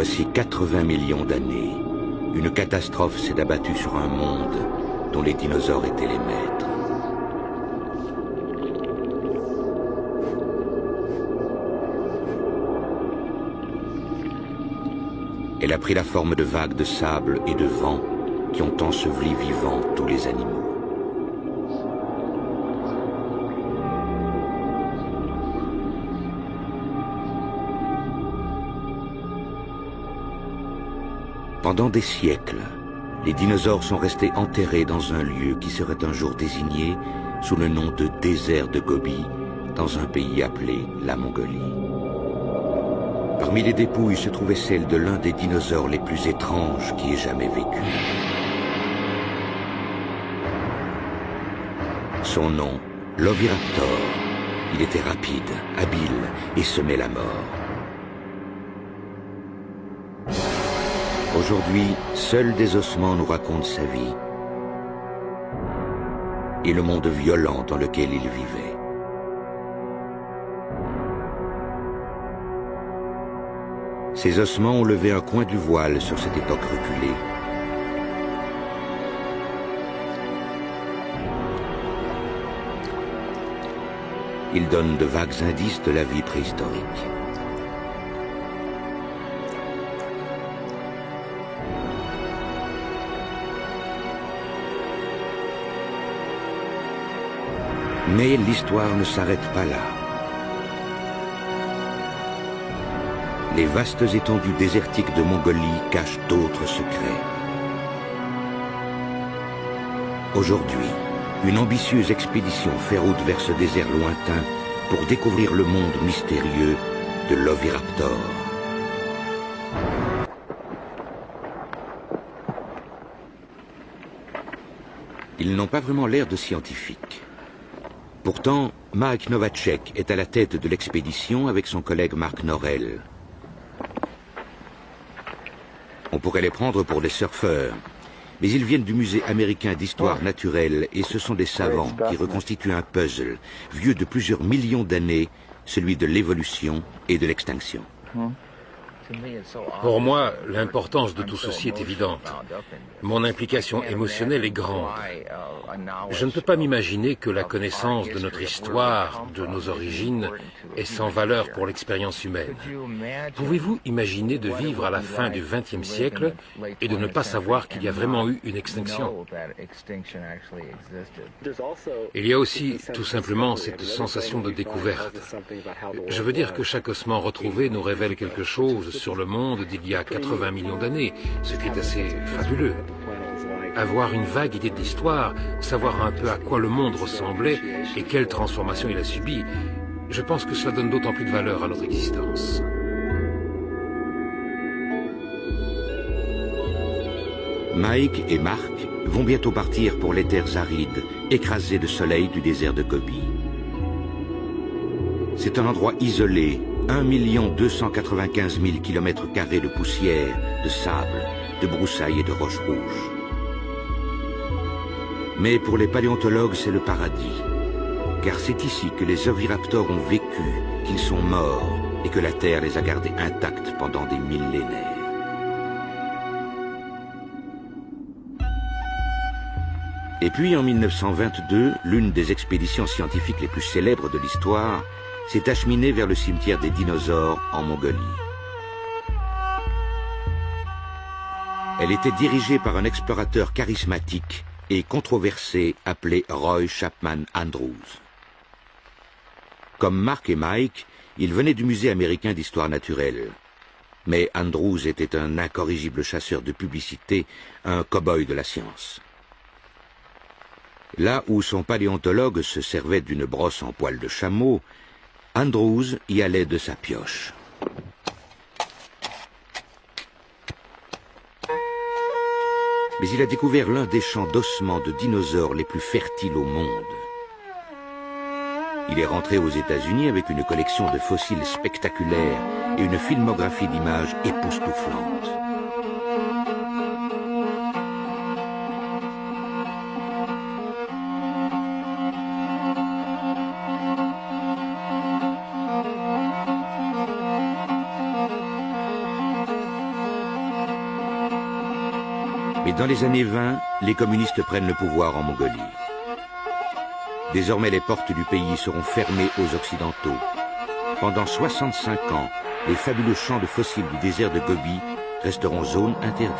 Voici 80 millions d'années, une catastrophe s'est abattue sur un monde dont les dinosaures étaient les maîtres. Elle a pris la forme de vagues de sable et de vent qui ont enseveli vivants tous les animaux. Pendant des siècles, les dinosaures sont restés enterrés dans un lieu qui serait un jour désigné sous le nom de désert de Gobi, dans un pays appelé la Mongolie. Parmi les dépouilles se trouvait celle de l'un des dinosaures les plus étranges qui ait jamais vécu. Son nom, l'Oviraptor. Il était rapide, habile et semait la mort. Aujourd'hui, seuls des ossements nous racontent sa vie et le monde violent dans lequel il vivait. Ces ossements ont levé un coin du voile sur cette époque reculée. Ils donnent de vagues indices de la vie préhistorique. Mais l'histoire ne s'arrête pas là. Les vastes étendues désertiques de Mongolie cachent d'autres secrets. Aujourd'hui, une ambitieuse expédition fait route vers ce désert lointain pour découvrir le monde mystérieux de l'Oviraptor. Ils n'ont pas vraiment l'air de scientifiques. Pourtant, Mike Novacek est à la tête de l'expédition avec son collègue Mark Norell. On pourrait les prendre pour des surfeurs, mais ils viennent du musée américain d'histoire naturelle et ce sont des savants qui reconstituent un puzzle vieux de plusieurs millions d'années, celui de l'évolution et de l'extinction. Pour moi, l'importance de tout ceci est évidente. Mon implication émotionnelle est grande. Je ne peux pas m'imaginer que la connaissance de notre histoire, de nos origines, est sans valeur pour l'expérience humaine. Pouvez-vous imaginer de vivre à la fin du XXe siècle et de ne pas savoir qu'il y a vraiment eu une extinction? Il y a aussi tout simplement cette sensation de découverte. Je veux dire que chaque ossement retrouvé nous révèle quelque chose sur le monde d'il y a 80 millions d'années, ce qui est assez fabuleux. Avoir une vague idée de l'histoire, savoir un peu à quoi le monde ressemblait et quelle transformation il a subi, je pense que cela donne d'autant plus de valeur à notre existence. Mike et Mark vont bientôt partir pour les terres arides, écrasées de soleil du désert de Gobi. C'est un endroit isolé, 1 295 000 km² de poussière, de sable, de broussailles et de roches rouges. Mais pour les paléontologues, c'est le paradis. Car c'est ici que les oviraptors ont vécu, qu'ils sont morts et que la Terre les a gardés intacts pendant des millénaires. Et puis en 1922, l'une des expéditions scientifiques les plus célèbres de l'histoire s'est acheminée vers le cimetière des dinosaures en Mongolie. Elle était dirigée par un explorateur charismatique et controversé appelé Roy Chapman Andrews. Comme Mark et Mike, ils venaient du musée américain d'histoire naturelle. Mais Andrews était un incorrigible chasseur de publicité, un cow-boy de la science. Là où son paléontologue se servait d'une brosse en poil de chameau, Andrews y allait de sa pioche. Mais il a découvert l'un des champs d'ossements de dinosaures les plus fertiles au monde. Il est rentré aux États-Unis avec une collection de fossiles spectaculaires et une filmographie d'images époustouflantes. Mais dans les années 20, les communistes prennent le pouvoir en Mongolie. Désormais, les portes du pays seront fermées aux Occidentaux. Pendant 65 ans, les fabuleux champs de fossiles du désert de Gobi resteront zone interdite.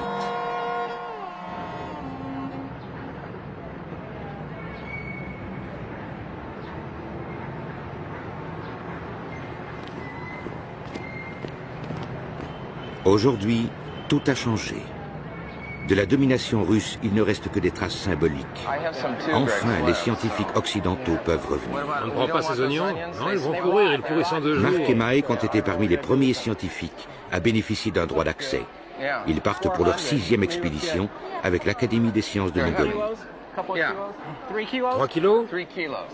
Aujourd'hui, tout a changé. De la domination russe, il ne reste que des traces symboliques. Enfin, les scientifiques occidentaux peuvent revenir. On ne prend pas ces oignons? Non, ils vont pourrir, ils pourrissent en 2 jours. Mark et Mike ont été parmi les premiers scientifiques à bénéficier d'un droit d'accès. Ils partent pour leur 6e expédition avec l'Académie des sciences de Mongolie. 3 kilos?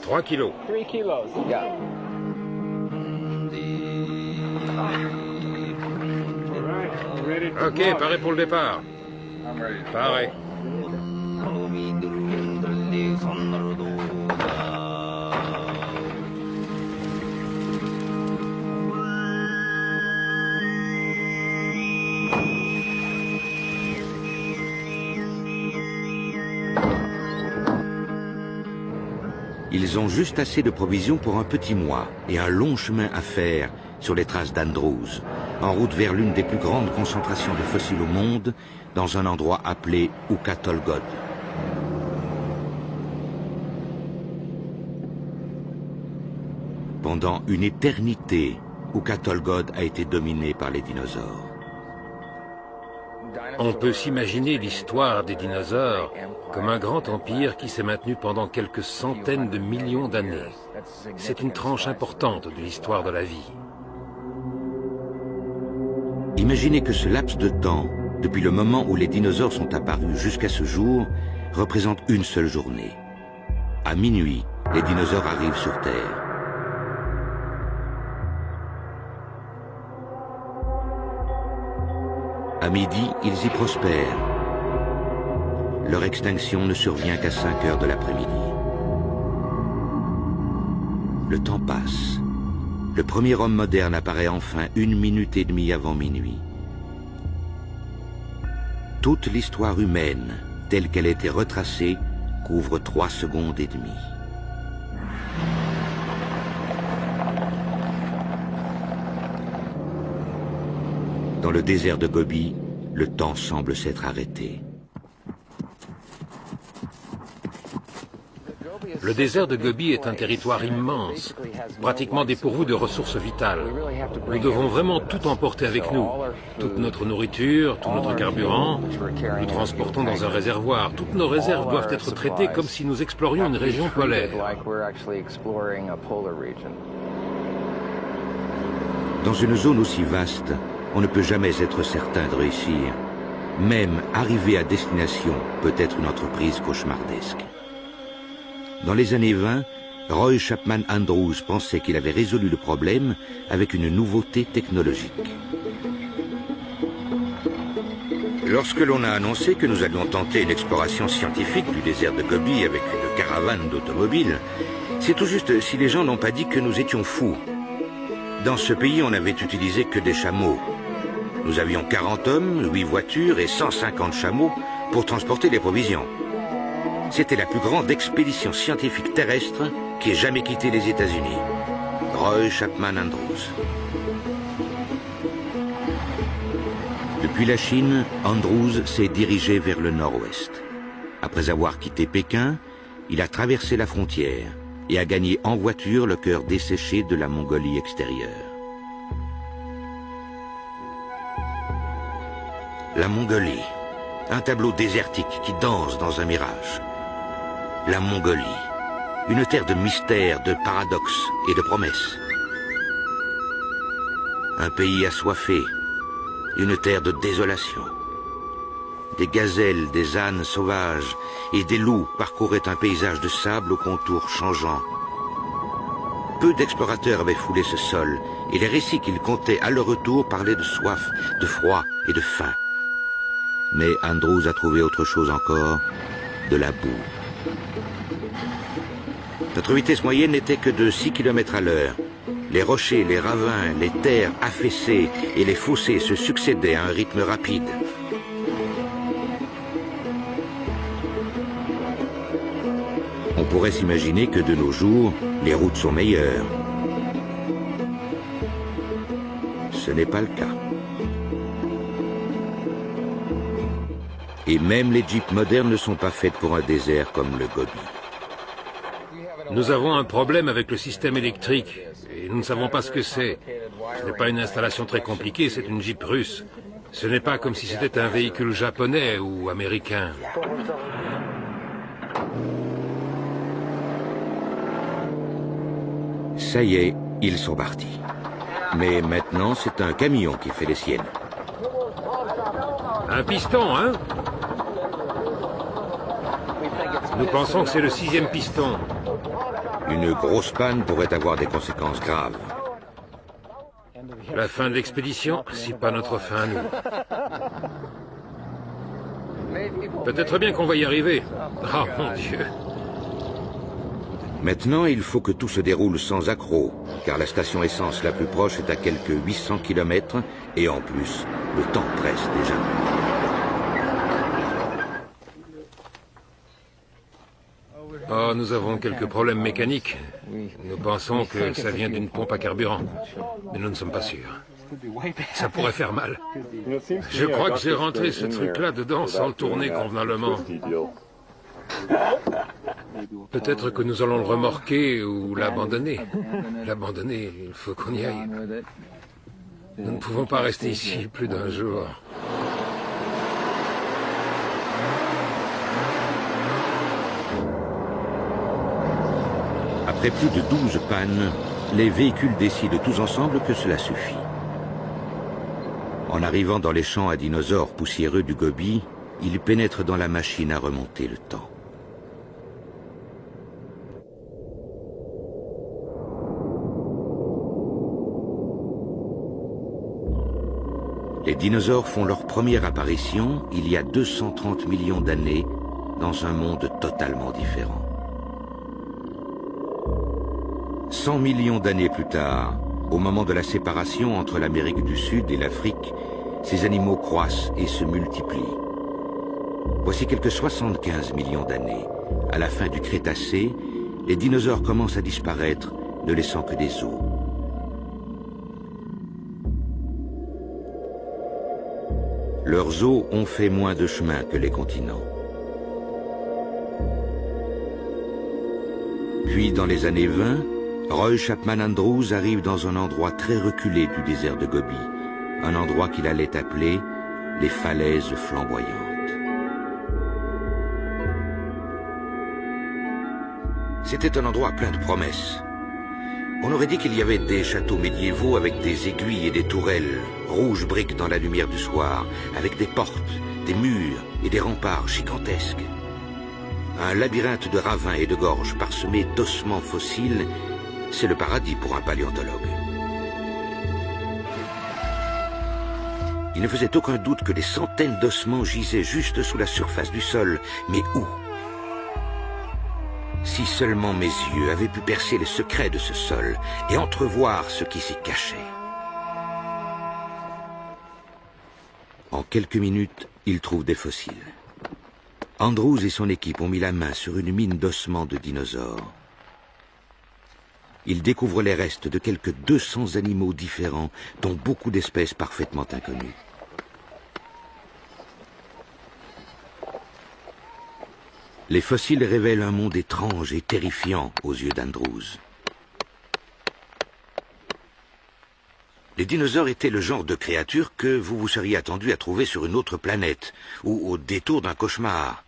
3 kilos. Ok, paré pour le départ. Pareil. Ils ont juste assez de provisions pour un petit mois et un long chemin à faire sur les traces d'Andrews, en route vers l'une des plus grandes concentrations de fossiles au monde, dans un endroit appelé Ukha-Tolgod. Pendant une éternité, Ukha-Tolgod a été dominé par les dinosaures. On peut s'imaginer l'histoire des dinosaures comme un grand empire qui s'est maintenu pendant quelques centaines de millions d'années. C'est une tranche importante de l'histoire de la vie. Imaginez que ce laps de temps, depuis le moment où les dinosaures sont apparus jusqu'à ce jour, représente une seule journée. À minuit, les dinosaures arrivent sur Terre. À midi, ils y prospèrent. Leur extinction ne survient qu'à 5 heures de l'après-midi. Le temps passe. Le premier homme moderne apparaît enfin 1 minute et demie avant minuit. Toute l'histoire humaine, telle qu'elle a été retracée, couvre 3 secondes et demie. Dans le désert de Gobi, le temps semble s'être arrêté. Le désert de Gobi est un territoire immense, pratiquement dépourvu de ressources vitales. Nous devons vraiment tout emporter avec nous. Toute notre nourriture, tout notre carburant, nous transportons dans un réservoir. Toutes nos réserves doivent être traitées comme si nous explorions une région polaire. Dans une zone aussi vaste, on ne peut jamais être certain de réussir. Même arriver à destination peut être une entreprise cauchemardesque. Dans les années 20, Roy Chapman Andrews pensait qu'il avait résolu le problème avec une nouveauté technologique. Lorsque l'on a annoncé que nous allions tenter une exploration scientifique du désert de Gobi avec une caravane d'automobiles, c'est tout juste si les gens n'ont pas dit que nous étions fous. Dans ce pays, on n'avait utilisé que des chameaux. Nous avions 40 hommes, 8 voitures et 150 chameaux pour transporter les provisions. C'était la plus grande expédition scientifique terrestre qui ait jamais quitté les États-Unis. Roy Chapman Andrews. Depuis la Chine, Andrews s'est dirigé vers le nord-ouest. Après avoir quitté Pékin, il a traversé la frontière et a gagné en voiture le cœur desséché de la Mongolie extérieure. La Mongolie, un tableau désertique qui danse dans un mirage. La Mongolie, une terre de mystères, de paradoxes et de promesses. Un pays assoiffé, une terre de désolation. Des gazelles, des ânes sauvages et des loups parcouraient un paysage de sable aux contours changeants. Peu d'explorateurs avaient foulé ce sol et les récits qu'ils contaient à leur retour parlaient de soif, de froid et de faim. Mais Andrews a trouvé autre chose encore, de la boue. Notre vitesse moyenne n'était que de 6 km à l'heure. Les rochers, les ravins, les terres affaissées et les fossés se succédaient à un rythme rapide. pourrait s'imaginer que de nos jours, les routes sont meilleures. Ce n'est pas le cas. Et même les jeeps modernes ne sont pas faites pour un désert comme le Gobi. Nous avons un problème avec le système électrique et nous ne savons pas ce que c'est. Ce n'est pas une installation très compliquée, c'est une Jeep russe. Ce n'est pas comme si c'était un véhicule japonais ou américain. Ça y est, ils sont partis. Mais maintenant, c'est un camion qui fait les siennes. Un piston, hein? Nous pensons que c'est le 6e piston. Une grosse panne pourrait avoir des conséquences graves. La fin de l'expédition, si pas notre fin à nous. Peut-être bien qu'on va y arriver. Oh mon Dieu. Maintenant, il faut que tout se déroule sans accroc, car la station essence la plus proche est à quelques 800 km, et en plus, le temps presse déjà. Oh, nous avons quelques problèmes mécaniques. Nous pensons que ça vient d'une pompe à carburant, mais nous ne sommes pas sûrs. Ça pourrait faire mal. Je crois que j'ai rentré ce truc-là dedans sans le tourner convenablement. Peut-être que nous allons le remorquer ou l'abandonner. L'abandonner, il faut qu'on y aille. Nous ne pouvons pas rester ici plus d'un jour. Après plus de 12 pannes, les véhicules décident tous ensemble que cela suffit. En arrivant dans les champs à dinosaures poussiéreux du Gobi, ils pénètrent dans la machine à remonter le temps. Les dinosaures font leur première apparition il y a 230 millions d'années dans un monde totalement différent. 100 millions d'années plus tard, au moment de la séparation entre l'Amérique du Sud et l'Afrique, ces animaux croissent et se multiplient. Voici quelques 75 millions d'années. À la fin du Crétacé, les dinosaures commencent à disparaître, ne laissant que des os. Leurs os ont fait moins de chemin que les continents. Puis, dans les années 20, Roy Chapman Andrews arrive dans un endroit très reculé du désert de Gobi, un endroit qu'il allait appeler les falaises flamboyantes. C'était un endroit plein de promesses. On aurait dit qu'il y avait des châteaux médiévaux avec des aiguilles et des tourelles, rouges briques dans la lumière du soir, avec des portes, des murs et des remparts gigantesques. Un labyrinthe de ravins et de gorges parsemés d'ossements fossiles, c'est le paradis pour un paléontologue. Il ne faisait aucun doute que des centaines d'ossements gisaient juste sous la surface du sol, mais où ? Si seulement mes yeux avaient pu percer les secrets de ce sol et entrevoir ce qui s'y cachait. En quelques minutes, il trouve des fossiles. Andrews et son équipe ont mis la main sur une mine d'ossements de dinosaures. Ils découvrent les restes de quelques 200 animaux différents, dont beaucoup d'espèces parfaitement inconnues. Les fossiles révèlent un monde étrange et terrifiant aux yeux d'Andrews. Les dinosaures étaient le genre de créatures que vous vous seriez attendu à trouver sur une autre planète, ou au détour d'un cauchemar.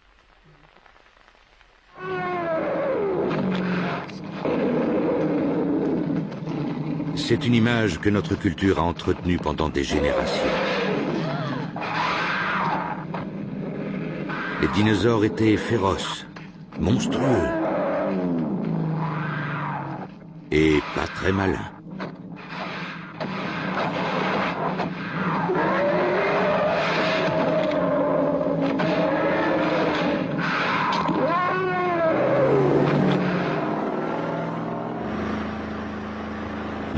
C'est une image que notre culture a entretenue pendant des générations. Les dinosaures étaient féroces, monstrueux et pas très malins.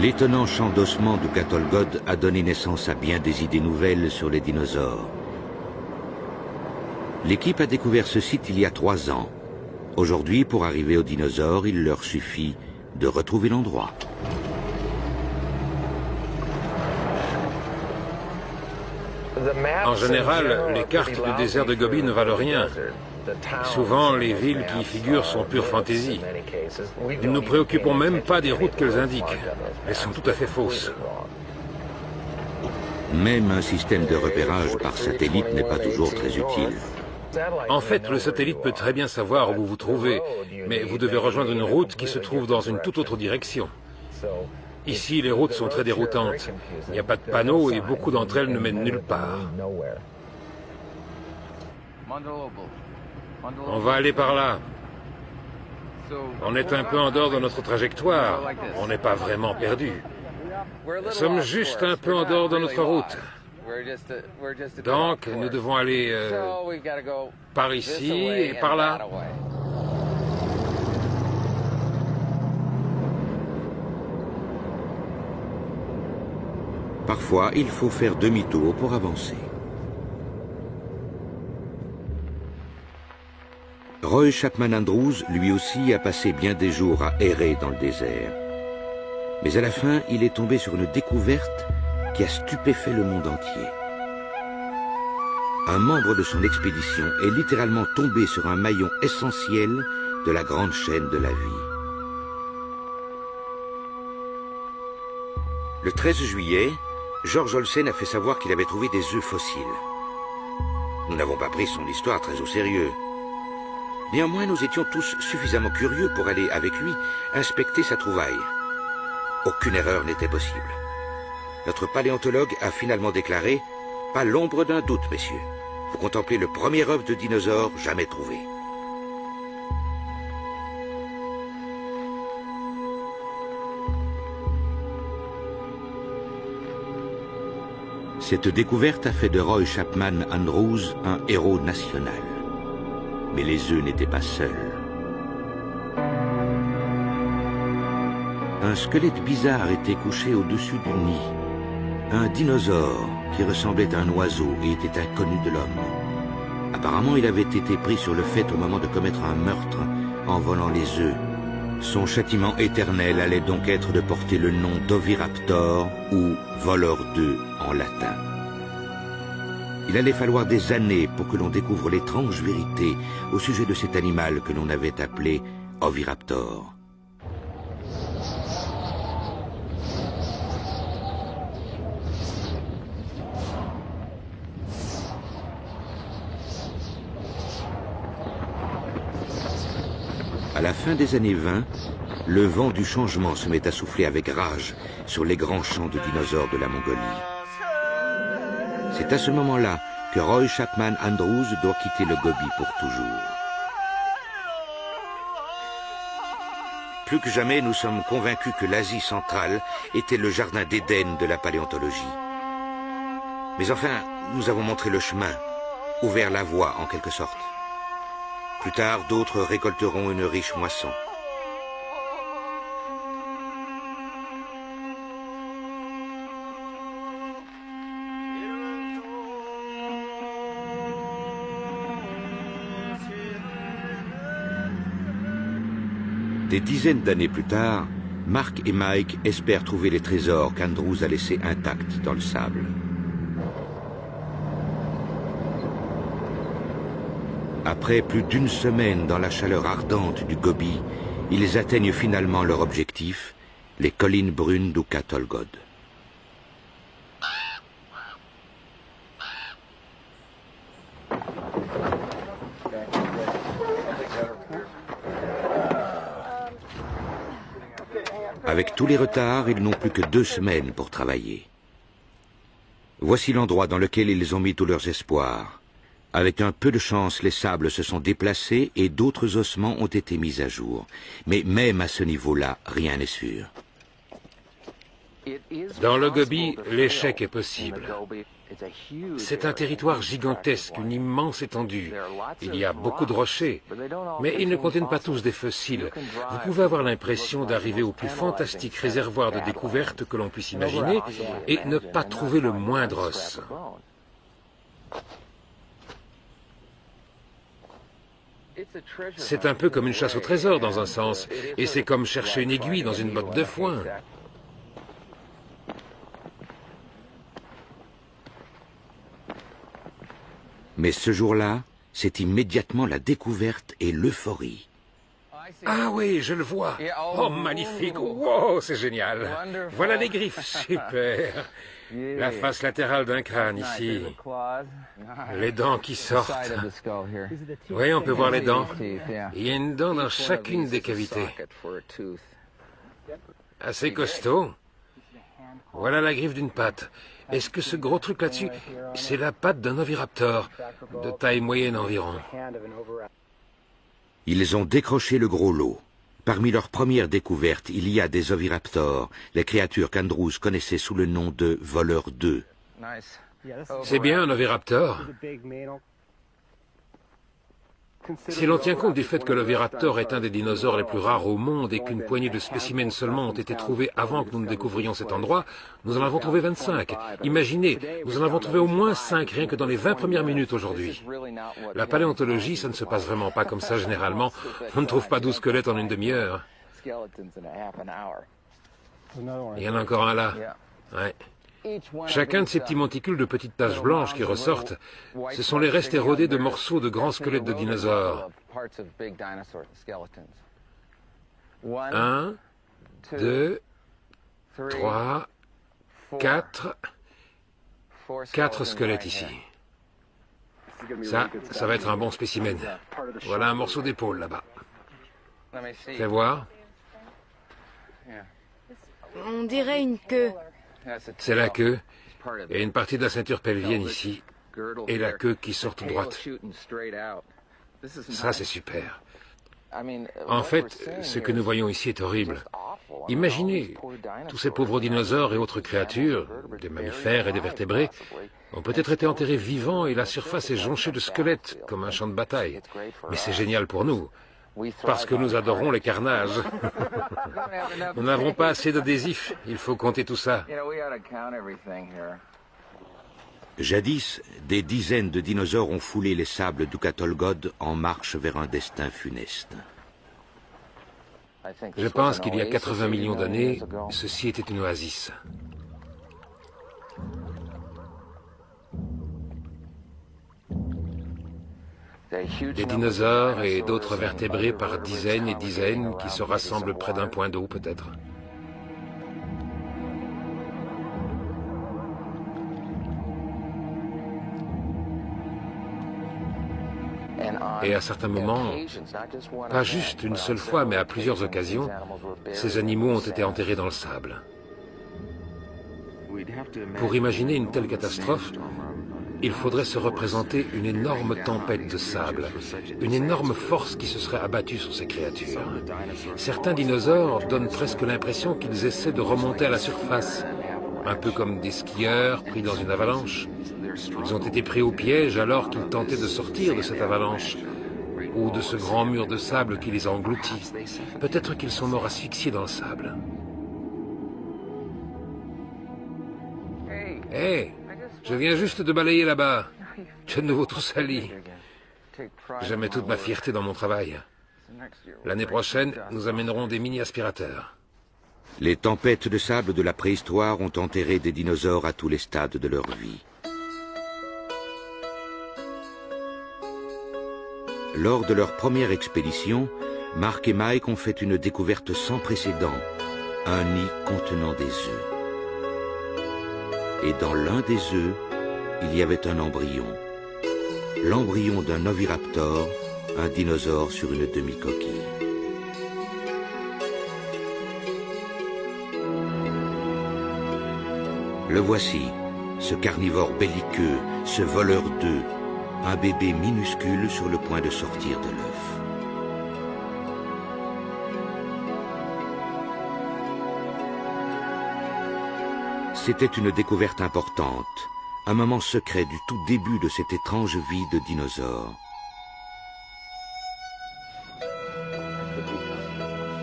L'étonnant champ d'ossements du Katolgod a donné naissance à bien des idées nouvelles sur les dinosaures. L'équipe a découvert ce site il y a 3 ans. Aujourd'hui, pour arriver aux dinosaures, il leur suffit de retrouver l'endroit. En général, les cartes du désert de Gobi ne valent rien. Souvent, les villes qui y figurent sont pure fantaisie. Nous ne nous préoccupons même pas des routes qu'elles indiquent. Elles sont tout à fait fausses. Même un système de repérage par satellite n'est pas toujours très utile. En fait, le satellite peut très bien savoir où vous vous trouvez, mais vous devez rejoindre une route qui se trouve dans une toute autre direction. Ici, les routes sont très déroutantes. Il n'y a pas de panneaux et beaucoup d'entre elles ne mènent nulle part. On va aller par là. On est un peu en dehors de notre trajectoire. On n'est pas vraiment perdu. Nous sommes juste un peu en dehors de notre route. Donc, nous devons aller par ici et par là. Parfois, il faut faire demi-tour pour avancer. Roy Chapman Andrews, lui aussi, a passé bien des jours à errer dans le désert. Mais à la fin, il est tombé sur une découverte qui a stupéfait le monde entier. Un membre de son expédition est littéralement tombé sur un maillon essentiel de la grande chaîne de la vie. Le 13 juillet, George Olsen a fait savoir qu'il avait trouvé des œufs fossiles. Nous n'avons pas pris son histoire très au sérieux. Néanmoins, nous étions tous suffisamment curieux pour aller avec lui inspecter sa trouvaille. Aucune erreur n'était possible. Notre paléontologue a finalement déclaré « Pas l'ombre d'un doute, messieurs. Vous contemplez le premier œuf de dinosaure jamais trouvé. » Cette découverte a fait de Roy Chapman Andrews un héros national. Mais les œufs n'étaient pas seuls. Un squelette bizarre était couché au-dessus du nid. Un dinosaure qui ressemblait à un oiseau et était inconnu de l'homme. Apparemment, il avait été pris sur le fait au moment de commettre un meurtre en volant les œufs. Son châtiment éternel allait donc être de porter le nom d'Oviraptor ou voleur d'œufs en latin. Il allait falloir des années pour que l'on découvre l'étrange vérité au sujet de cet animal que l'on avait appelé Oviraptor. À la fin des années 20, le vent du changement se met à souffler avec rage sur les grands champs de dinosaures de la Mongolie. C'est à ce moment-là que Roy Chapman Andrews doit quitter le Gobi pour toujours. Plus que jamais, nous sommes convaincus que l'Asie centrale était le jardin d'Éden de la paléontologie. Mais enfin, nous avons montré le chemin, ouvert la voie en quelque sorte. Plus tard, d'autres récolteront une riche moisson. Des dizaines d'années plus tard, Mark et Mike espèrent trouver les trésors qu'Andrews a laissés intacts dans le sable. Après plus d'une semaine dans la chaleur ardente du Gobi, ils atteignent finalement leur objectif, les collines brunes d'Oukha-Tolgod. Avec tous les retards, ils n'ont plus que 2 semaines pour travailler. Voici l'endroit dans lequel ils ont mis tous leurs espoirs. Avec un peu de chance, les sables se sont déplacés et d'autres ossements ont été mis à jour. Mais même à ce niveau-là, rien n'est sûr. Dans le Gobi, l'échec est possible. C'est un territoire gigantesque, une immense étendue. Il y a beaucoup de rochers, mais ils ne contiennent pas tous des fossiles. Vous pouvez avoir l'impression d'arriver au plus fantastique réservoir de découvertes que l'on puisse imaginer et ne pas trouver le moindre os. C'est un peu comme une chasse au trésor dans un sens, et c'est comme chercher une aiguille dans une botte de foin. Mais ce jour-là, c'est immédiatement la découverte et l'euphorie. Ah oui, je le vois. Oh, magnifique. Wow, c'est génial. Voilà les griffes, super. La face latérale d'un crâne ici. Les dents qui sortent. Oui, on peut voir les dents. Il y a une dent dans chacune des cavités. Assez costaud. Voilà la griffe d'une patte. Est-ce que ce gros truc là-dessus, c'est la patte d'un oviraptor, de taille moyenne environ? Ils ont décroché le gros lot. Parmi leurs premières découvertes, il y a des oviraptors, les créatures qu'Andrews connaissait sous le nom de voleurs d'œufs. C'est bien un oviraptor. Si l'on tient compte du fait que l'oviraptor est un des dinosaures les plus rares au monde et qu'une poignée de spécimens seulement ont été trouvés avant que nous ne découvrions cet endroit, nous en avons trouvé 25. Imaginez, nous en avons trouvé au moins 5 rien que dans les 20 premières minutes aujourd'hui. La paléontologie, ça ne se passe vraiment pas comme ça généralement. On ne trouve pas 12 squelettes en une demi-heure. Il y en a encore un là. Ouais. Chacun de ces petits monticules de petites taches blanches qui ressortent, ce sont les restes érodés de morceaux de grands squelettes de dinosaures. 1, 2, 3, 4. 4 squelettes ici. Ça va être un bon spécimen. Voilà un morceau d'épaule là-bas. Fais voir. On dirait une queue. C'est la queue, et une partie de la ceinture pelvienne ici, et la queue qui sort toute droite. Ça, c'est super. En fait, ce que nous voyons ici est horrible. Imaginez, tous ces pauvres dinosaures et autres créatures, des mammifères et des vertébrés, ont peut-être été enterrés vivants et la surface est jonchée de squelettes, comme un champ de bataille. Mais c'est génial pour nous, parce que nous adorons les carnages. Nous n'avons pas assez d'adhésifs, il faut compter tout ça. Jadis, des dizaines de dinosaures ont foulé les sables d'Oukatolgod en marche vers un destin funeste. Je pense qu'il y a 80 millions d'années, ceci était une oasis. Des dinosaures et d'autres vertébrés par dizaines et dizaines qui se rassemblent près d'un point d'eau peut-être. Et à certains moments, pas juste une seule fois, mais à plusieurs occasions, ces animaux ont été enterrés dans le sable. Pour imaginer une telle catastrophe, il faudrait se représenter une énorme tempête de sable, une énorme force qui se serait abattue sur ces créatures. Certains dinosaures donnent presque l'impression qu'ils essaient de remonter à la surface, un peu comme des skieurs pris dans une avalanche. Ils ont été pris au piège alors qu'ils tentaient de sortir de cette avalanche, ou de ce grand mur de sable qui les a engloutis. Peut-être qu'ils sont morts asphyxiés dans le sable. Hé, je viens juste de balayer là-bas. Tu es de nouveau tout sali. Je mets toute ma fierté dans mon travail. L'année prochaine, nous amènerons des mini-aspirateurs. Les tempêtes de sable de la préhistoire ont enterré des dinosaures à tous les stades de leur vie. Lors de leur première expédition, Mark et Mike ont fait une découverte sans précédent, un nid contenant des œufs. Et dans l'un des œufs, il y avait un embryon. L'embryon d'un oviraptor, un dinosaure sur une demi-coquille. Le voici, ce carnivore belliqueux, ce voleur d'œufs, un bébé minuscule sur le point de sortir de l'œuf. C'était une découverte importante, un moment secret du tout début de cette étrange vie de dinosaure.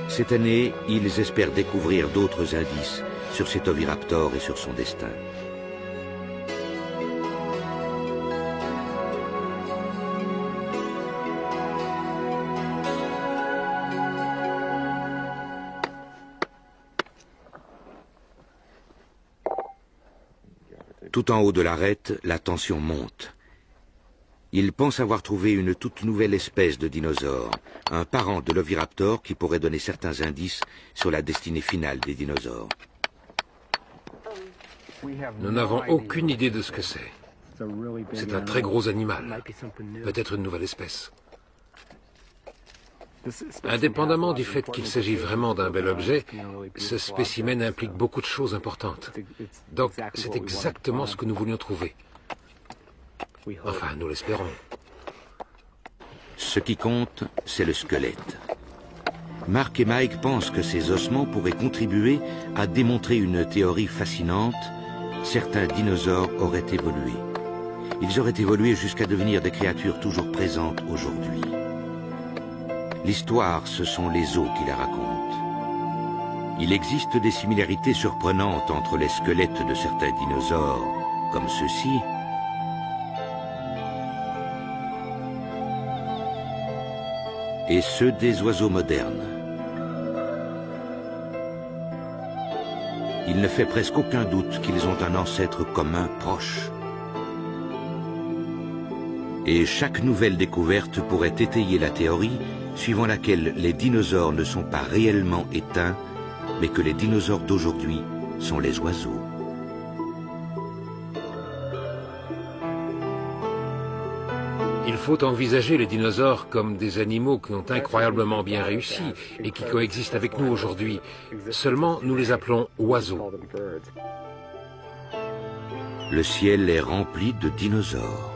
Cette année, ils espèrent découvrir d'autres indices sur cet oviraptor et sur son destin. Tout en haut de l'arête, la tension monte. Ils pensent avoir trouvé une toute nouvelle espèce de dinosaure, un parent de l'oviraptor qui pourrait donner certains indices sur la destinée finale des dinosaures. Nous n'avons aucune idée de ce que c'est. C'est un très gros animal, peut-être une nouvelle espèce. Indépendamment du fait qu'il s'agit vraiment d'un bel objet, ce spécimen implique beaucoup de choses importantes. Donc, c'est exactement ce que nous voulions trouver. Enfin, nous l'espérons. Ce qui compte, c'est le squelette. Mark et Mike pensent que ces ossements pourraient contribuer à démontrer une théorie fascinante. Certains dinosaures auraient évolué. Ils auraient évolué jusqu'à devenir des créatures toujours présentes aujourd'hui. L'histoire, ce sont les os qui la racontent. Il existe des similarités surprenantes entre les squelettes de certains dinosaures, comme ceux-ci, et ceux des oiseaux modernes. Il ne fait presque aucun doute qu'ils ont un ancêtre commun proche. Et chaque nouvelle découverte pourrait étayer la théorie suivant laquelle les dinosaures ne sont pas réellement éteints, mais que les dinosaures d'aujourd'hui sont les oiseaux. Il faut envisager les dinosaures comme des animaux qui ont incroyablement bien réussi et qui coexistent avec nous aujourd'hui. Seulement, nous les appelons oiseaux. Le ciel est rempli de dinosaures.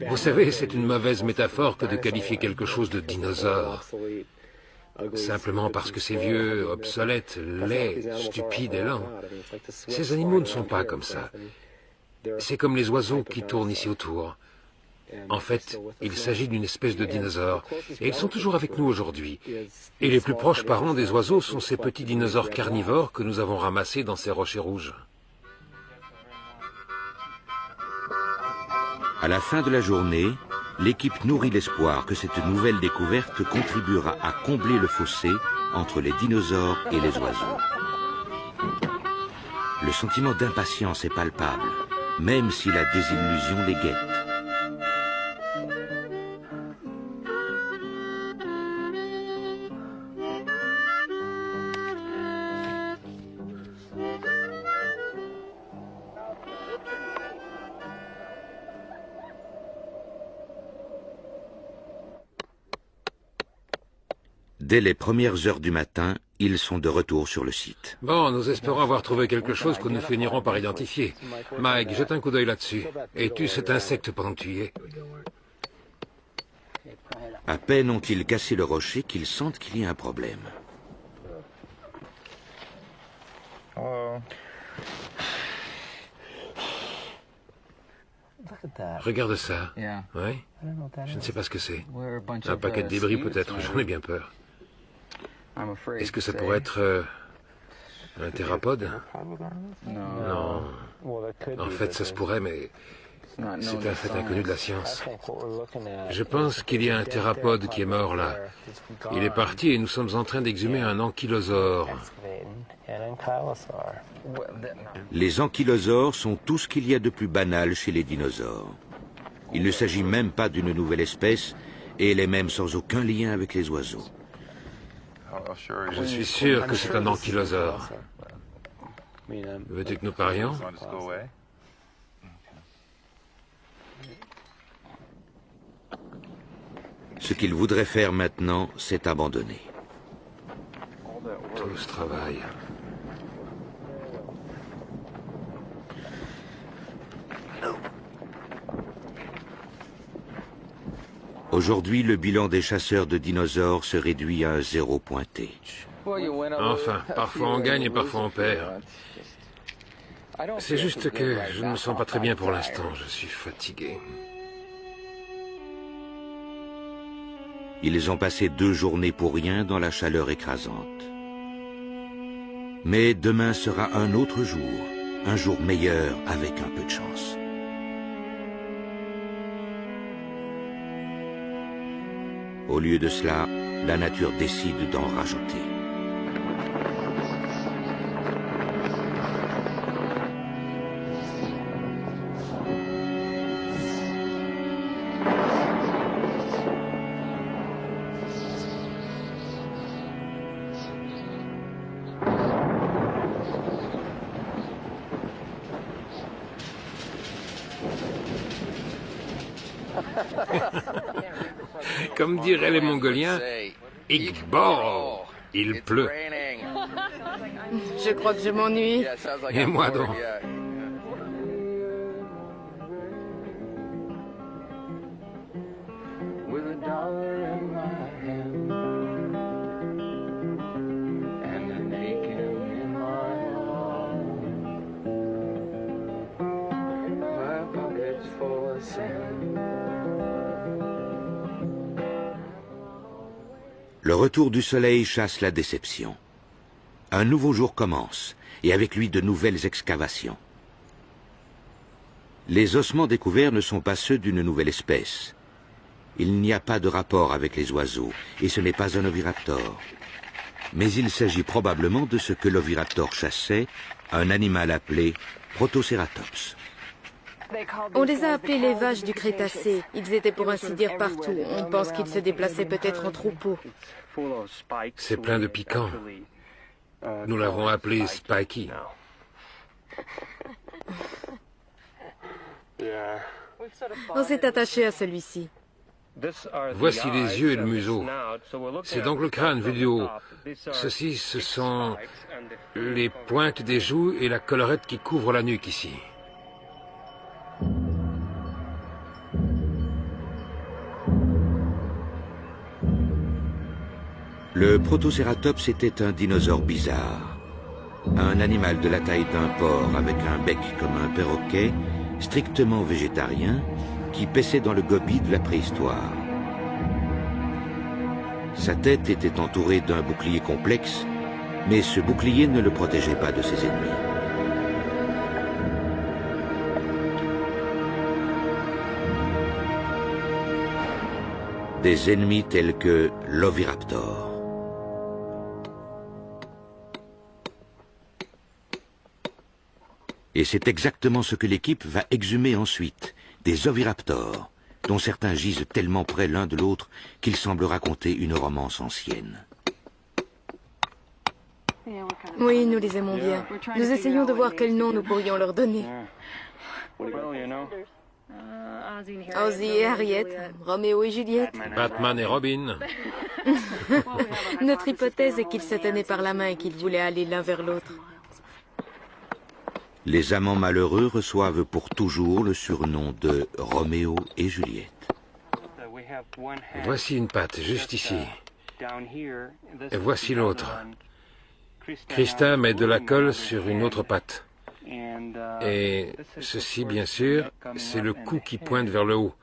Vous savez, c'est une mauvaise métaphore que de qualifier quelque chose de dinosaure. Simplement parce que c'est vieux, obsolète, laid, stupide et lent. Ces animaux ne sont pas comme ça. C'est comme les oiseaux qui tournent ici autour. En fait, il s'agit d'une espèce de dinosaure, et ils sont toujours avec nous aujourd'hui. Et les plus proches parents des oiseaux sont ces petits dinosaures carnivores que nous avons ramassés dans ces rochers rouges. À la fin de la journée, l'équipe nourrit l'espoir que cette nouvelle découverte contribuera à combler le fossé entre les dinosaures et les oiseaux. Le sentiment d'impatience est palpable, même si la désillusion les guette. Dès les premières heures du matin, ils sont de retour sur le site. Bon, nous espérons avoir trouvé quelque chose que nous finirons par identifier. Mike, jette un coup d'œil là-dessus. Et tue cet insecte pendant que tu y es. À peine ont-ils cassé le rocher qu'ils sentent qu'il y a un problème. Regarde ça. Oui? Je ne sais pas ce que c'est. Un paquet de débris peut-être, j'en ai bien peur. Est-ce que ça pourrait être un théropode? Non. En fait, ça se pourrait, mais c'est un fait inconnu de la science. Je pense qu'il y a un théropode qui est mort là. Il est parti et nous sommes en train d'exhumer un ankylosaure. Les ankylosaures sont tout ce qu'il y a de plus banal chez les dinosaures. Il ne s'agit même pas d'une nouvelle espèce et elle est même sans aucun lien avec les oiseaux. Je suis sûr que c'est un ankylosaure. Veux-tu que nous parions? Ce qu'ils voudraient faire maintenant, c'est abandonner. Tout ce travail. Aujourd'hui, le bilan des chasseurs de dinosaures se réduit à un zéro pointé. Enfin, parfois on gagne et parfois on perd. C'est juste que je ne me sens pas très bien pour l'instant. Je suis fatigué. Ils ont passé 2 journées pour rien dans la chaleur écrasante. Mais demain sera un autre jour, un jour meilleur avec un peu de chance. Au lieu de cela, la nature décide d'en rajouter. Comme diraient les Mongoliens, Igbor, il pleut. Je crois que je m'ennuie. Et moi donc. Le retour du soleil chasse la déception. Un nouveau jour commence, et avec lui de nouvelles excavations. Les ossements découverts ne sont pas ceux d'une nouvelle espèce. Il n'y a pas de rapport avec les oiseaux, et ce n'est pas un oviraptor. Mais il s'agit probablement de ce que l'oviraptor chassait, un animal appelé Protoceratops. On les a appelés les vaches du Crétacé. Ils étaient pour ainsi dire partout. On pense qu'ils se déplaçaient peut-être en troupeau. C'est plein de piquants. Nous l'avons appelé Spiky. On s'est attaché à celui-ci. Voici les yeux et le museau. C'est donc le crâne vu du haut. Ceci, ce sont les pointes des joues et la collerette qui couvre la nuque ici. Le Protoceratops était un dinosaure bizarre. Un animal de la taille d'un porc avec un bec comme un perroquet, strictement végétarien, qui paissait dans le gobi de la préhistoire. Sa tête était entourée d'un bouclier complexe, mais ce bouclier ne le protégeait pas de ses ennemis. Des ennemis tels que l'oviraptor. Et c'est exactement ce que l'équipe va exhumer ensuite, des oviraptors, dont certains gisent tellement près l'un de l'autre qu'ils semblent raconter une romance ancienne. Oui, nous les aimons bien. Nous essayons de voir quel nom nous pourrions leur donner. Ozzy et Harriet, Roméo et Juliette. Batman et Robin. Notre hypothèse est qu'ils se tenaient par la main et qu'ils voulaient aller l'un vers l'autre. Les amants malheureux reçoivent pour toujours le surnom de Roméo et Juliette. Voici une patte, juste ici. Et voici l'autre. Christa met de la colle sur une autre patte. Et ceci, bien sûr, c'est le cou qui pointe vers le haut,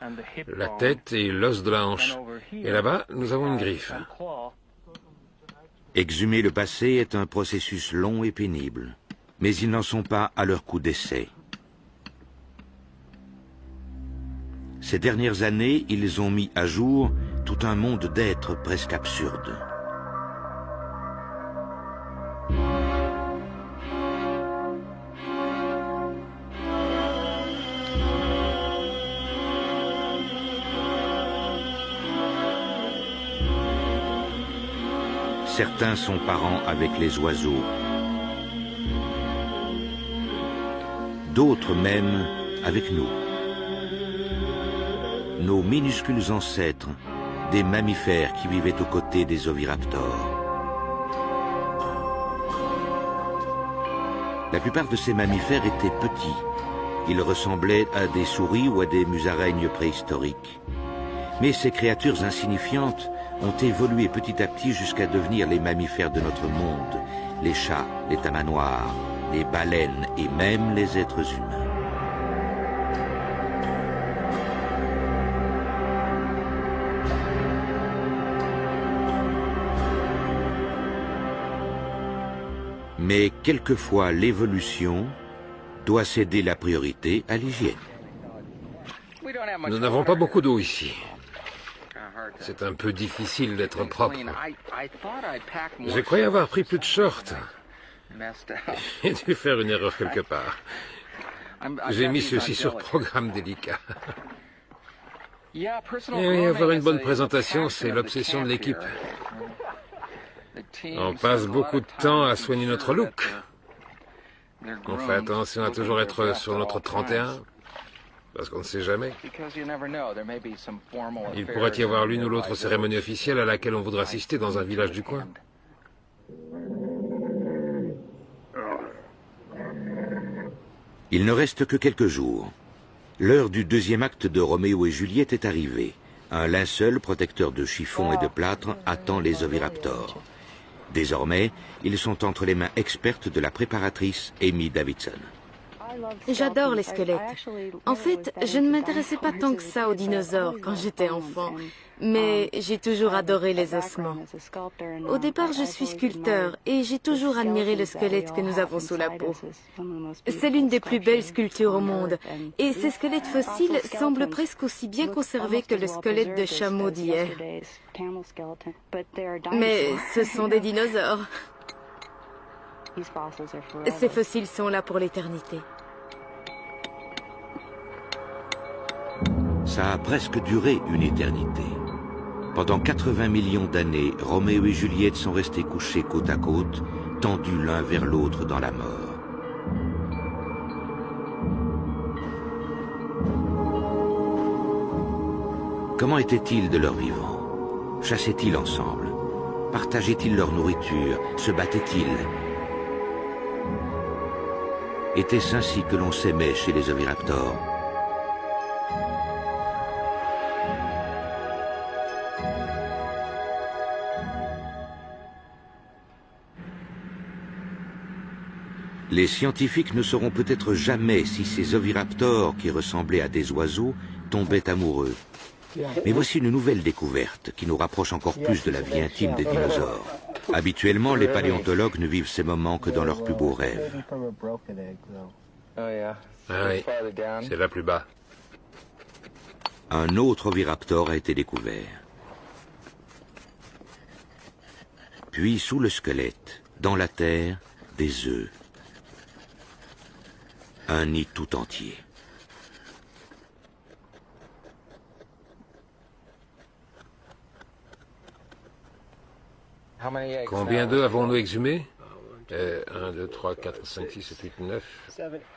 la tête et l'os de la hanche. Et là-bas, nous avons une griffe. Exhumer le passé est un processus long et pénible, mais ils n'en sont pas à leur coup d'essai. Ces dernières années, ils ont mis à jour tout un monde d'êtres presque absurdes. Certains sont parents avec les oiseaux. D'autres même avec nous. Nos minuscules ancêtres, des mammifères qui vivaient aux côtés des oviraptors. La plupart de ces mammifères étaient petits. Ils ressemblaient à des souris ou à des musaraignes préhistoriques. Mais ces créatures insignifiantes ont évolué petit à petit jusqu'à devenir les mammifères de notre monde, les chats, les tamanoirs, les baleines et même les êtres humains. Mais quelquefois l'évolution doit céder la priorité à l'hygiène. Nous n'avons pas beaucoup d'eau ici. C'est un peu difficile d'être propre. Je croyais avoir pris plus de shorts. J'ai dû faire une erreur quelque part. J'ai mis ceci sur programme délicat. Et avoir une bonne présentation, c'est l'obsession de l'équipe. On passe beaucoup de temps à soigner notre look. On fait attention à toujours être sur notre 31, parce qu'on ne sait jamais. Il pourrait y avoir l'une ou l'autre cérémonie officielle à laquelle on voudra assister dans un village du coin. Il ne reste que quelques jours. L'heure du deuxième acte de Roméo et Juliette est arrivée. Un linceul protecteur de chiffon et de plâtre attend les oviraptors. Désormais, ils sont entre les mains expertes de la préparatrice Amy Davidson. J'adore les squelettes. En fait, je ne m'intéressais pas tant que ça aux dinosaures quand j'étais enfant, mais j'ai toujours adoré les ossements. Au départ, je suis sculpteur et j'ai toujours admiré le squelette que nous avons sous la peau. C'est l'une des plus belles sculptures au monde, et ces squelettes fossiles semblent presque aussi bien conservés que le squelette de chameau d'hier. Mais ce sont des dinosaures. Ces fossiles sont là pour l'éternité. Ça a presque duré une éternité. Pendant 80 millions d'années, Roméo et Juliette sont restés couchés côte à côte, tendus l'un vers l'autre dans la mort. Comment était-il de leur vivant? Chassaient-ils ensemble? Partageaient-ils leur nourriture? Se battaient-ils? Était-ce ainsi que l'on s'aimait chez les oviraptors? Les scientifiques ne sauront peut-être jamais si ces oviraptors, qui ressemblaient à des oiseaux, tombaient amoureux. Mais voici une nouvelle découverte qui nous rapproche encore plus de la vie intime des dinosaures. Habituellement, les paléontologues ne vivent ces moments que dans leurs plus beaux rêves. Ah oui, c'est là plus bas. Un autre oviraptor a été découvert. Puis, sous le squelette, dans la terre, des œufs. Un nid tout entier. Combien d'œufs avons-nous exhumés 1, 2, 3, 4, 5, 6, 7, 8, 9.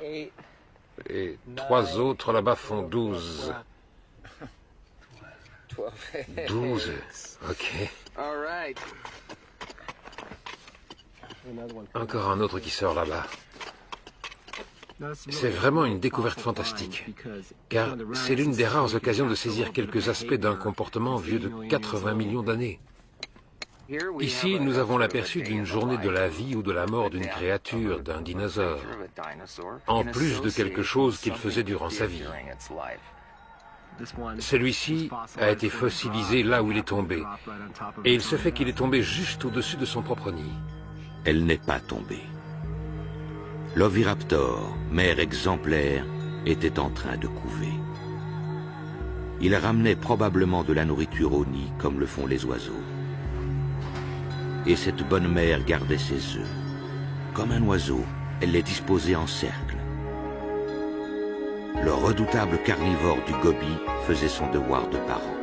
Et 3 autres là-bas font 12. 12, ok. Encore un autre qui sort là-bas. C'est vraiment une découverte fantastique, car c'est l'une des rares occasions de saisir quelques aspects d'un comportement vieux de 80 millions d'années. Ici, nous avons l'aperçu d'une journée de la vie ou de la mort d'une créature, d'un dinosaure, en plus de quelque chose qu'il faisait durant sa vie. Celui-ci a été fossilisé là où il est tombé, et il se fait qu'il est tombé juste au-dessus de son propre nid. Elle n'est pas tombée. L'oviraptor, mère exemplaire, était en train de couver. Il ramenait probablement de la nourriture au nid, comme le font les oiseaux. Et cette bonne mère gardait ses œufs. Comme un oiseau, elle les disposait en cercle. Le redoutable carnivore du Gobi faisait son devoir de parent.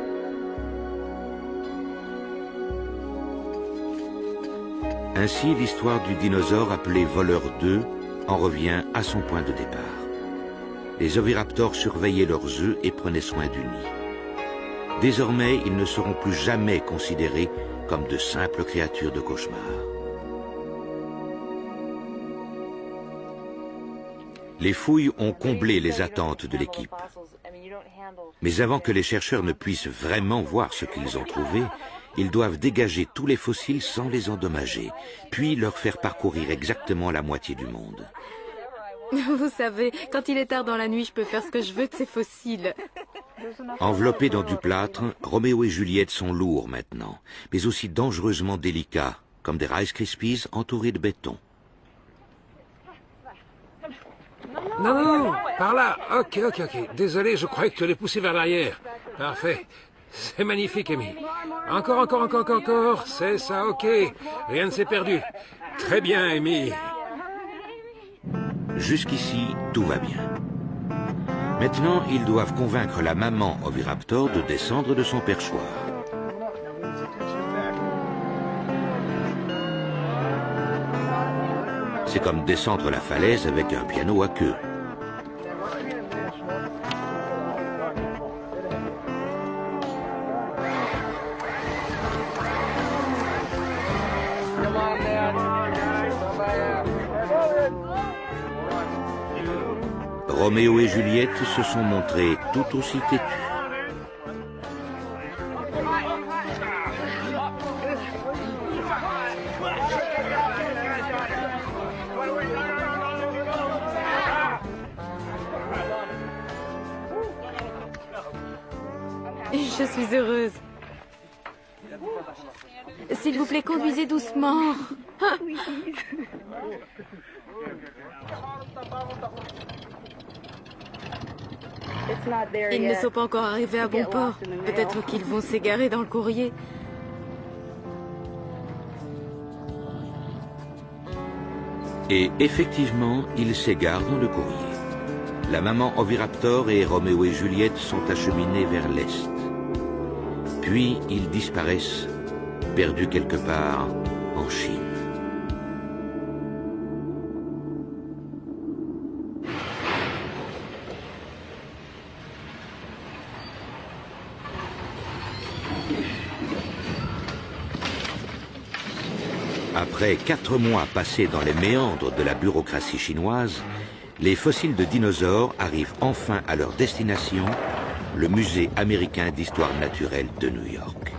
Ainsi, l'histoire du dinosaure appelé voleur d'œufs en revient à son point de départ. Les oviraptors surveillaient leurs œufs et prenaient soin du nid. Désormais, ils ne seront plus jamais considérés comme de simples créatures de cauchemar. Les fouilles ont comblé les attentes de l'équipe. Mais avant que les chercheurs ne puissent vraiment voir ce qu'ils ont trouvé, ils doivent dégager tous les fossiles sans les endommager, puis leur faire parcourir exactement la moitié du monde. Vous savez, quand il est tard dans la nuit, je peux faire ce que je veux de ces fossiles. Enveloppés dans du plâtre, Roméo et Juliette sont lourds maintenant, mais aussi dangereusement délicats, comme des Rice Krispies entourés de béton. Non, par là. Ok. Désolé, je croyais que tu allais pousser vers l'arrière. Parfait. C'est magnifique, Amy. Encore. C'est ça, ok. Rien ne s'est perdu. Très bien, Amy. Jusqu'ici, tout va bien. Maintenant, ils doivent convaincre la maman oviraptor de descendre de son perchoir. C'est comme descendre la falaise avec un piano à queue. Roméo et Juliette se sont montrés tout aussi têtus. Je suis heureuse. S'il vous plaît, conduisez doucement. Ils ne sont pas encore arrivés à bon port. Peut-être qu'ils vont s'égarer dans le courrier. Et effectivement, ils s'égarent dans le courrier. La maman oviraptor et Roméo et Juliette sont acheminés vers l'est. Puis ils disparaissent, perdus quelque part en Chine. Après 4 mois passés dans les méandres de la bureaucratie chinoise, les fossiles de dinosaures arrivent enfin à leur destination, le Musée américain d'histoire naturelle de New York.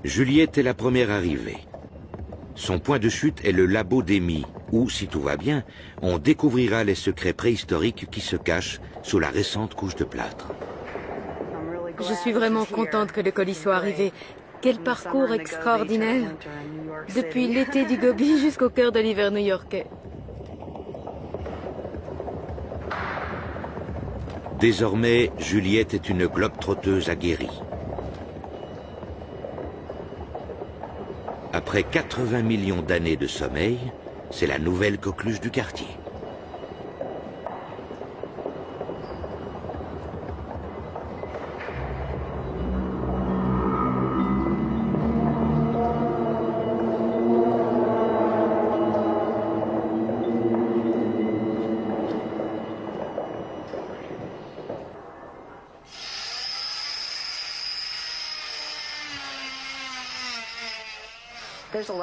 Juliette est la première arrivée. Son point de chute est le labo d'Amy, où, si tout va bien, on découvrira les secrets préhistoriques qui se cachent sous la récente couche de plâtre. Je suis vraiment contente que le colis soit arrivé. Quel parcours extraordinaire. Depuis l'été du Gobi jusqu'au cœur de l'hiver new-yorkais. Désormais, Juliette est une globe-trotteuse aguerrie. Après 80 millions d'années de sommeil, c'est la nouvelle coqueluche du quartier.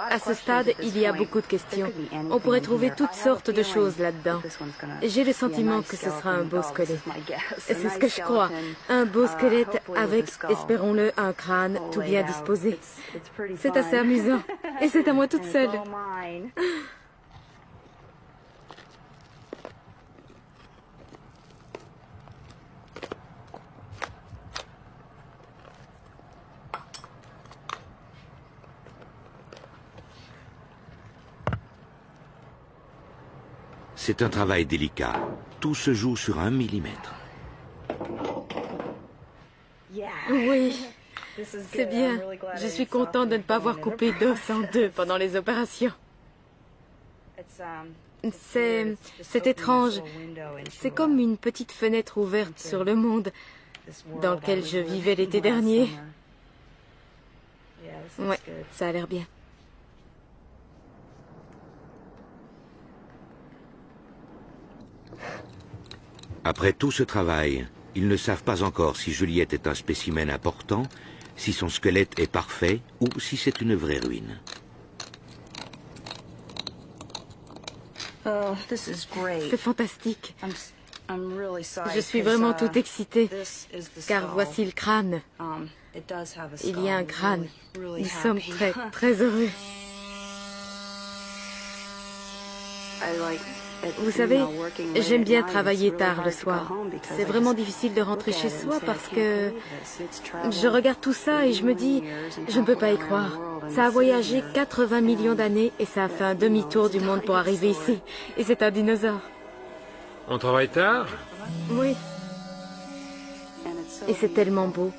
À ce stade, il y a beaucoup de questions. On pourrait trouver toutes sortes de choses là-dedans. J'ai le sentiment que ce sera un beau squelette. C'est ce que je crois. Un beau squelette avec, espérons-le, un crâne tout bien disposé. C'est assez amusant. Et c'est à moi toute seule. C'est un travail délicat. Tout se joue sur 1 millimètre. Oui, c'est bien. Je suis contente de ne pas avoir coupé d'os en deux pendant les opérations. C'est étrange. C'est comme une petite fenêtre ouverte sur le monde dans lequel je vivais l'été dernier. Ouais, ça a l'air bien. Après tout ce travail, ils ne savent pas encore si Juliette est un spécimen important, si son squelette est parfait ou si c'est une vraie ruine. C'est fantastique. Je suis vraiment toute excitée, car voici le crâne. Il y a un crâne. Nous sommes très, très heureux. Vous savez, j'aime bien travailler tard le soir. C'est vraiment difficile de rentrer chez soi parce que je regarde tout ça et je me dis, je ne peux pas y croire. Ça a voyagé 80 millions d'années et ça a fait un demi-tour du monde pour arriver ici. Et c'est un dinosaure. On travaille tard? Oui. Et c'est tellement beau.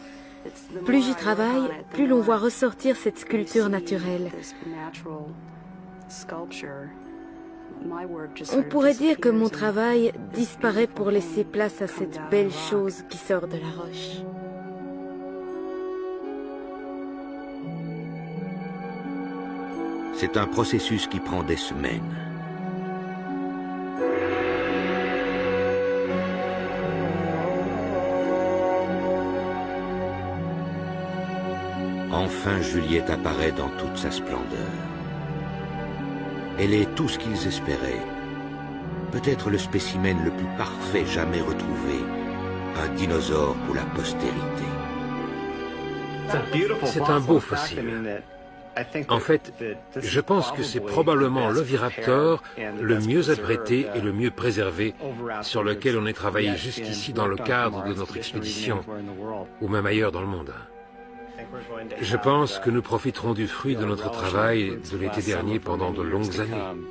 Plus j'y travaille, plus l'on voit ressortir cette sculpture naturelle. On pourrait dire que mon travail disparaît pour laisser place à cette belle chose qui sort de la roche. C'est un processus qui prend des semaines. Enfin, Juliette apparaît dans toute sa splendeur. Elle est tout ce qu'ils espéraient. Peut-être le spécimen le plus parfait jamais retrouvé. Un dinosaure pour la postérité. C'est un beau fossile. En fait, je pense que c'est probablement l'oviraptor le mieux apprêté et le mieux préservé sur lequel on ait travaillé jusqu'ici dans le cadre de notre expédition, ou même ailleurs dans le monde. Je pense que nous profiterons du fruit de notre travail de l'été dernier pendant de longues années.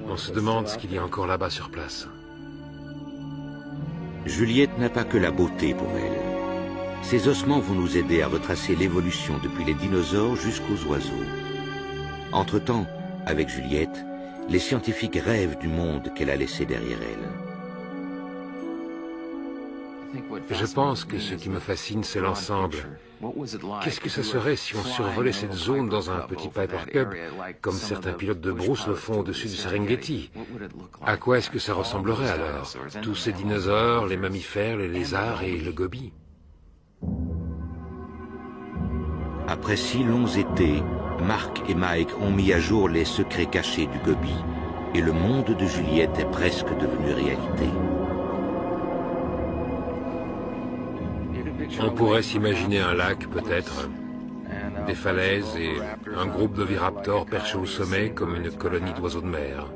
On se demande ce qu'il y a encore là-bas sur place. Juliette n'a pas que la beauté pour elle. Ces ossements vont nous aider à retracer l'évolution depuis les dinosaures jusqu'aux oiseaux. Entre-temps, avec Juliette, les scientifiques rêvent du monde qu'elle a laissé derrière elle. Je pense que ce qui me fascine, c'est l'ensemble. Qu'est-ce que ça serait si on survolait cette zone dans un petit Piper Cub, comme certains pilotes de brousse le font au-dessus du Serengeti? À quoi est-ce que ça ressemblerait alors? Tous ces dinosaures, les mammifères, les lézards et le gobi. Après 6 longs étés, Mark et Mike ont mis à jour les secrets cachés du gobi, et le monde de Juliette est presque devenu réalité. On pourrait s'imaginer un lac, peut-être, des falaises et un groupe d'oviraptors perchés au sommet comme une colonie d'oiseaux de mer.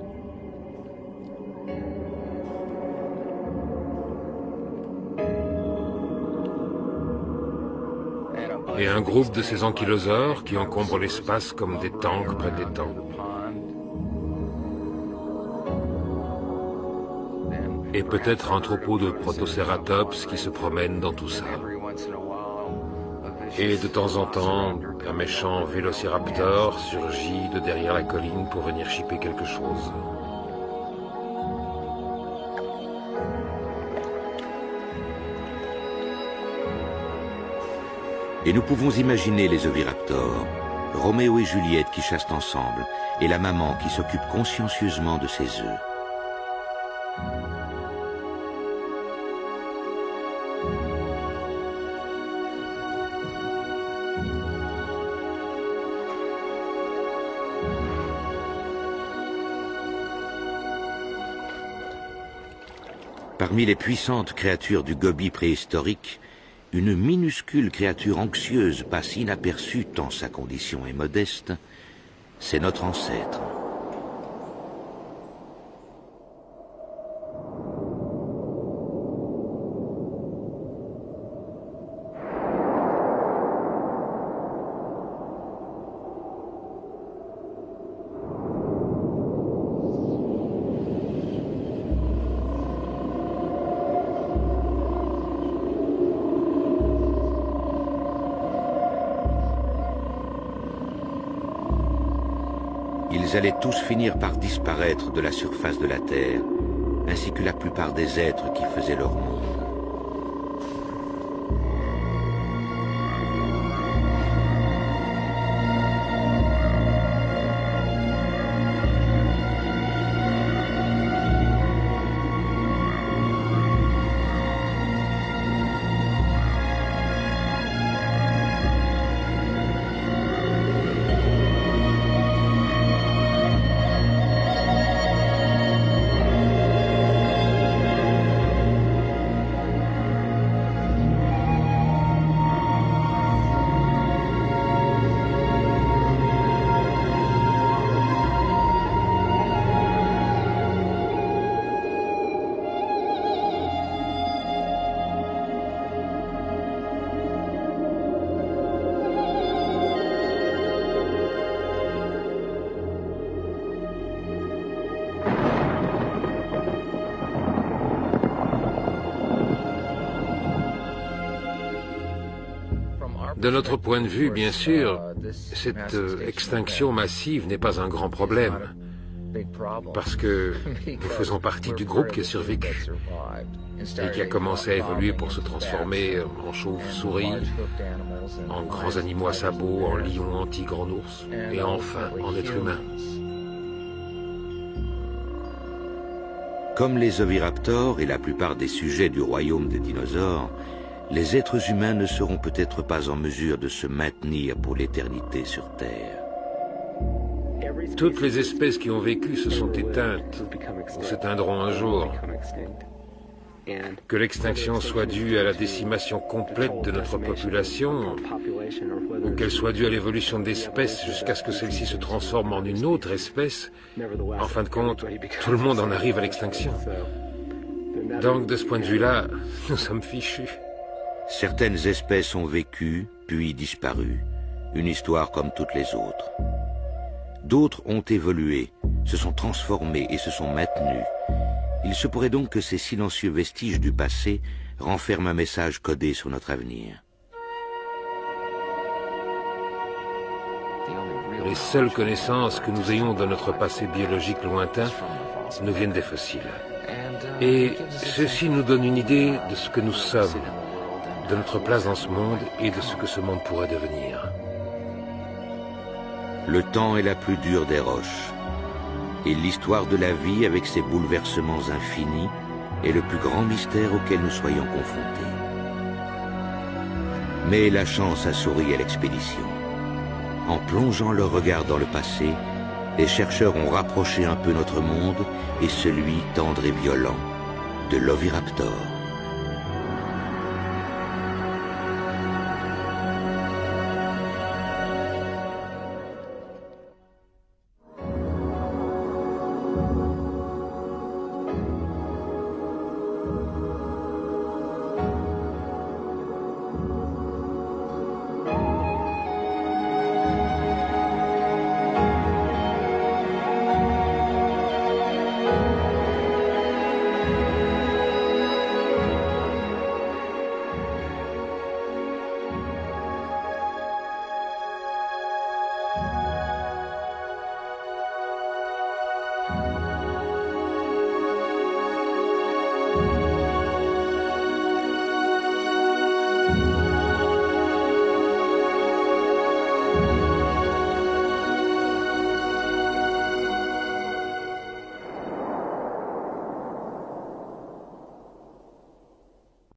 Et un groupe de ces ankylosaures qui encombrent l'espace comme des tanks près des temps. Et peut-être un troupeau de protocératops qui se promènent dans tout ça. Et de temps en temps, un méchant vélociraptor surgit de derrière la colline pour venir chipper quelque chose. Et nous pouvons imaginer les oviraptors, Roméo et Juliette qui chassent ensemble, et la maman qui s'occupe consciencieusement de ses œufs. Parmi les puissantes créatures du gobi préhistorique, une minuscule créature anxieuse passe inaperçue tant sa condition est modeste, c'est notre ancêtre. Ils allaient tous finir par disparaître de la surface de la Terre, ainsi que la plupart des êtres qui faisaient leur monde. De notre point de vue, bien sûr, cette extinction massive n'est pas un grand problème, parce que nous faisons partie du groupe qui a survécu et qui a commencé à évoluer pour se transformer en chauve-souris, en grands animaux à sabots, en lions, en tigres, en ours, et enfin en êtres humains. Comme les oviraptors et la plupart des sujets du royaume des dinosaures, les êtres humains ne seront peut-être pas en mesure de se maintenir pour l'éternité sur Terre. Toutes les espèces qui ont vécu se sont éteintes ou s'éteindront un jour. Que l'extinction soit due à la décimation complète de notre population, ou qu'elle soit due à l'évolution d'espèces jusqu'à ce que celle-ci se transforme en une autre espèce, en fin de compte, tout le monde en arrive à l'extinction. Donc, de ce point de vue-là, nous sommes fichus. Certaines espèces ont vécu, puis disparu, une histoire comme toutes les autres. D'autres ont évolué, se sont transformées et se sont maintenues. Il se pourrait donc que ces silencieux vestiges du passé renferment un message codé sur notre avenir. Les seules connaissances que nous ayons de notre passé biologique lointain nous viennent des fossiles. Et ceci nous donne une idée de ce que nous sommes, de notre place dans ce monde et de ce que ce monde pourrait devenir. Le temps est la plus dure des roches. Et l'histoire de la vie avec ses bouleversements infinis est le plus grand mystère auquel nous soyons confrontés. Mais la chance a souri à l'expédition. En plongeant leur regard dans le passé, les chercheurs ont rapproché un peu notre monde et celui tendre et violent de l'oviraptor.